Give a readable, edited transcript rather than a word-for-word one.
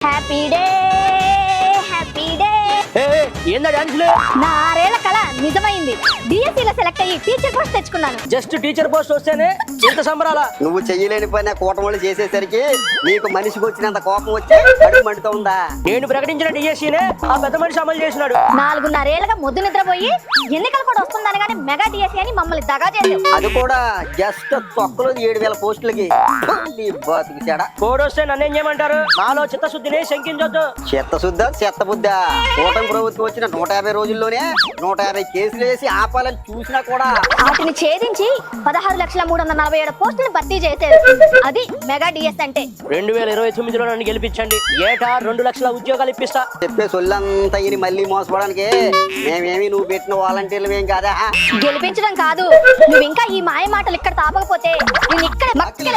Happy day happy day. ఏందా డాన్సులు? నా 6 ఏళ్ల కళ నిజమైంది. డిఎస్సీలో సెలెక్ట్ అయ్యి టీచర్ పోస్ట్ తెచ్చుకున్నాను. జస్ట్ టీచర్ పోస్ట్ వస్తేనే ఇంత సంబరాల? నువ్వు చెయ్యలేని పని కూటమిళ్ళు చేసేసరికి నీకు మనిషికి వచ్చినంత కోపం వచ్చి కడుపు మండుతా ఉందా? నేను ప్రకటించిన డిఎస్సీనే ఆ పెద్ద మనిషి అమలు చేసినాడు. 4.5 ఏళ్లుగా ముద్దు నిద్రపోయి ఎన్నికలు కూడా వస్తుందనగానే మెగా డిఎస్సీ అని మమ్మల్ని దగా చేసావు. అది కూడా జస్ట్ తొక్కలో 7,000 పోస్టులకి. నీ బతుకు చెడ. కోడ్ వస్తే నన్నేం చేయమంటారు? నాలో చిత్తశుద్ధిని శంకించొద్దు. చెత్త బుద్ధ కూటమి ప్రభుత్వం వచ్చిన 150 రోజుల్లోనే 150 కేసులు వేసి ఆపాలని చూసినా కూడా వాటిని ఛేదించి 16,347 పోస్టులు భర్తీ చేశారు. అది మెగా డిఎస్ అంటే. 2029లో నన్ను గెలిపించండి. ఏటా 2 లక్షల ఉద్యోగాలు ఇప్పిస్తా. చెప్పే సొల్లంతా ఇని మళ్ళీ మోసపోవడానికి మేమేమి నువ్వు పెట్టిన వాలంటీర్లు ఏం కాదా? గెలిపించడం కాదు, నువ్వు ఇంకా ఈ మాయ మాటలు ఇక్కడ తాపకపోతే నేను ఇక్కడ మక్కలు